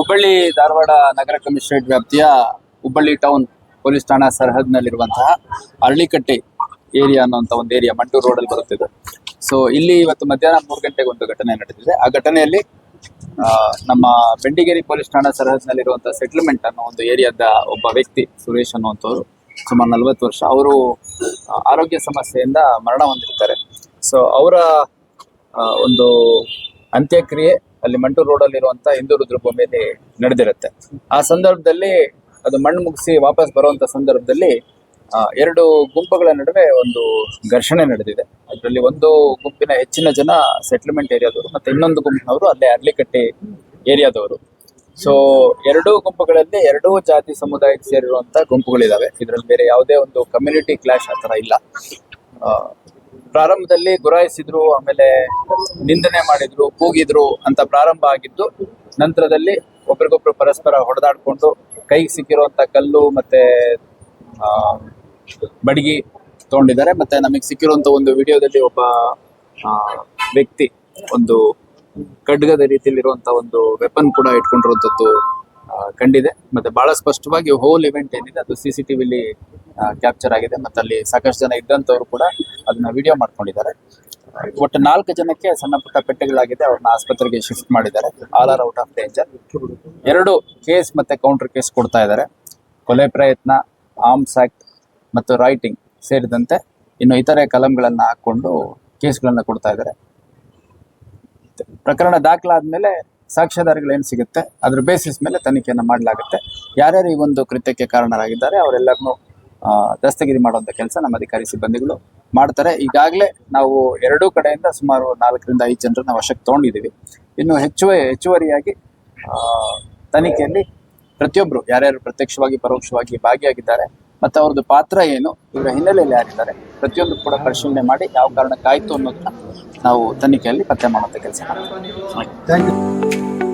ಹುಬ್ಬಳ್ಳಿ ಧಾರವಾಡ ನಗರ commissionerate ವ್ಯಾಪ್ತಿಯ Hubballi town police ಠಾಣಾ ಸರಹದ್ನಲ್ಲಿರುವಂತಹ Aralikatte area ಅನ್ನುವಂಥ ಒಂದು ಏರಿಯಾ ಮಂಟೂರು ರೋಡಲ್ಲಿ ಬರುತ್ತಿದೆ. ಸೊ ಇಲ್ಲಿ ಇವತ್ತು ಮಧ್ಯಾಹ್ನ 3 ಗಂಟೆಗೆ ಒಂದು ಘಟನೆ ನಡೆದಿದೆ. ಆ ಘಟನೆಯಲ್ಲಿ ನಮ್ಮ ಬೆಂಡಿಗೇರಿ ಪೊಲೀಸ್ ಠಾಣಾ ಸರಹದ್ನಲ್ಲಿರುವಂತಹ ಸೆಟ್ಲ್ಮೆಂಟ್ ಅನ್ನೋ ಒಂದು ಏರಿಯಾದ ಒಬ್ಬ ವ್ಯಕ್ತಿ ಸುರೇಶ್ ಅನ್ನುವಂಥವ್ರು, ಸುಮಾರು 40 ವರ್ಷ, ಅವರು ಆರೋಗ್ಯ ಸಮಸ್ಯೆಯಿಂದ ಮರಣ ಹೊಂದಿರ್ತಾರೆ. ಸೊ ಅವರ ಒಂದು ಅಂತ್ಯಕ್ರಿಯೆ ಅಲ್ಲಿ ಮಂಟೂರು ರೋಡಲ್ಲಿರುವಂತಹ ಹಿಂದೂ ರುದ್ರಭೂಮಿಯಲ್ಲಿ ನಡೆದಿರುತ್ತೆ. ಆ ಸಂದರ್ಭದಲ್ಲಿ ಅದು ಮಣ್ಣು ಮುಗಿಸಿ ವಾಪಸ್ ಬರುವಂತ ಸಂದರ್ಭದಲ್ಲಿ 2 ಗುಂಪುಗಳ ನಡುವೆ ಒಂದು ಘರ್ಷಣೆ ನಡೆದಿದೆ. ಅದರಲ್ಲಿ ಒಂದು ಗುಂಪಿನ ಹೆಚ್ಚಿನ ಜನ ಸೆಟ್ಲ್ಮೆಂಟ್ ಏರಿಯಾದವರು, ಮತ್ತೆ ಇನ್ನೊಂದು ಗುಂಪಿನವರು ಅಲ್ಲೇ ಅರ್ಲಿಕಟ್ಟೆ ಏರಿಯಾದವರು. ಸೊ 2 ಗುಂಪುಗಳಲ್ಲಿ 2 ಜಾತಿ ಸಮುದಾಯಕ್ಕೆ ಸೇರಿರುವಂತ ಗುಂಪುಗಳಿದಾವೆ. ಇದರಲ್ಲಿ ಬೇರೆ ಯಾವುದೇ ಒಂದು ಕಮ್ಯುನಿಟಿ ಕ್ಲಾಶ್ ಆ ಥರ ಇಲ್ಲ. ಪ್ರಾರಂಭದಲ್ಲಿ ಗುರಾಯಿಸಿದ್ರು, ಆಮೇಲೆ ನಿಂದನೆ ಮಾಡಿದ್ರು, ಕೂಗಿದ್ರು ಅಂತ ಪ್ರಾರಂಭ ಆಗಿದ್ದು, ನಂತರದಲ್ಲಿ ಒಬ್ರಿಗೊಬ್ರು ಪರಸ್ಪರ ಹೊಡೆದಾಡ್ಕೊಂಡು ಕೈಗೆ ಸಿಕ್ಕಿರುವಂತ ಕಲ್ಲು ಮತ್ತೆ ಬಡಗಿ ತಗೊಂಡಿದ್ದಾರೆ. ಮತ್ತೆ ನಮಗೆ ಸಿಕ್ಕಿರುವಂತ ಒಂದು ವಿಡಿಯೋದಲ್ಲಿ ಒಬ್ಬ ವ್ಯಕ್ತಿ ಒಂದು ಖಡ್ಗದ ರೀತಿಯಲ್ಲಿರುವಂತ ಒಂದು ವೆಪನ್ ಕೂಡ ಇಟ್ಕೊಂಡಿರುವಂತದ್ದು ಕಂಡಿದೆ. ಮತ್ತೆ ಬಹಳ ಸ್ಪಷ್ಟವಾಗಿ ಹೋಲ್ ಇವೆಂಟ್ ಏನಿದೆ ಅದು CCTVಲಿ ಕ್ಯಾಪ್ಚರ್ ಆಗಿದೆ. ಮತ್ತೆ ಅಲ್ಲಿ ಸಾಕಷ್ಟು ಜನ ಇದ್ದಂಥವ್ರು ಕೂಡ ಅದನ್ನ ವಿಡಿಯೋ ಮಾಡ್ಕೊಂಡಿದ್ದಾರೆ. ಒಟ್ಟು 4 ಜನಕ್ಕೆ ಸಣ್ಣ ಪುಟ್ಟ ಪೆಟ್ಟುಗಳಾಗಿದೆ. ಅವ್ರನ್ನ ಆಸ್ಪತ್ರೆಗೆ ಶಿಫ್ಟ್ ಮಾಡಿದ್ದಾರೆ. All are out of danger. 2 case ಮತ್ತೆ ಕೌಂಟರ್ ಕೇಸ್ ಕೊಡ್ತಾ ಇದ್ದಾರೆ. ಕೊಲೆ ಪ್ರಯತ್ನ, ಆರ್ಮ್ಸ್ ಆಕ್ಟ್ ಮತ್ತು ರೈಟಿಂಗ್ ಸೇರಿದಂತೆ ಇನ್ನು ಇತರೆ ಕಲಂಗಳನ್ನ ಹಾಕೊಂಡು ಕೇಸ್ಗಳನ್ನ ಕೊಡ್ತಾ ಇದ್ದಾರೆ. ಪ್ರಕರಣ ದಾಖಲಾದ್ಮೇಲೆ ಸಾಕ್ಷ್ಯಾಧಾರಗಳು ಏನು ಸಿಗುತ್ತೆ ಅದ್ರ ಬೇಸಿಸ್ ಮೇಲೆ ತನಿಖೆಯನ್ನು ಮಾಡಲಾಗುತ್ತೆ. ಯಾರ್ಯಾರು ಈ ಒಂದು ಕೃತ್ಯಕ್ಕೆ ಕಾರಣರಾಗಿದ್ದಾರೆ ಅವರೆಲ್ಲರನ್ನೂ ದಸ್ತಗಿರಿ ಮಾಡುವಂಥ ಕೆಲಸ ನಮ್ಮ ಅಧಿಕಾರಿ ಸಿಬ್ಬಂದಿಗಳು ಮಾಡ್ತಾರೆ. ಈಗಾಗಲೇ ನಾವು 2 ಕಡೆಯಿಂದ ಸುಮಾರು 4 ರಿಂದ 5 ಜನರನ್ನ ವಶಕ್ಕೆ ತಗೊಂಡಿದ್ದೀವಿ. ಇನ್ನು ಹೆಚ್ಚುವರಿಯಾಗಿ ತನಿಖೆಯಲ್ಲಿ ಪ್ರತಿಯೊಬ್ಬರು ಯಾರ್ಯಾರು ಪ್ರತ್ಯಕ್ಷವಾಗಿ ಪರೋಕ್ಷವಾಗಿ ಭಾಗಿಯಾಗಿದ್ದಾರೆ ಮತ್ತು ಅವ್ರದ್ದು ಪಾತ್ರ ಏನು, ಇವರ ಹಿನ್ನೆಲೆಯಲ್ಲಿ ಯಾರಿದ್ದಾರೆ, ಪ್ರತಿಯೊಂದು ಕೂಡ ಪರಿಶೀಲನೆ ಮಾಡಿ ಯಾವ ಕಾರಣಕ್ಕಾಯ್ತು ಅನ್ನೋದನ್ನ ನಾವು ತನಿಖೆಯಲ್ಲಿ ಪತ್ತೆ ಮಾಡುವಂಥ ಕೆಲಸ ಮಾಡ್ತೀವಿ. Thank you.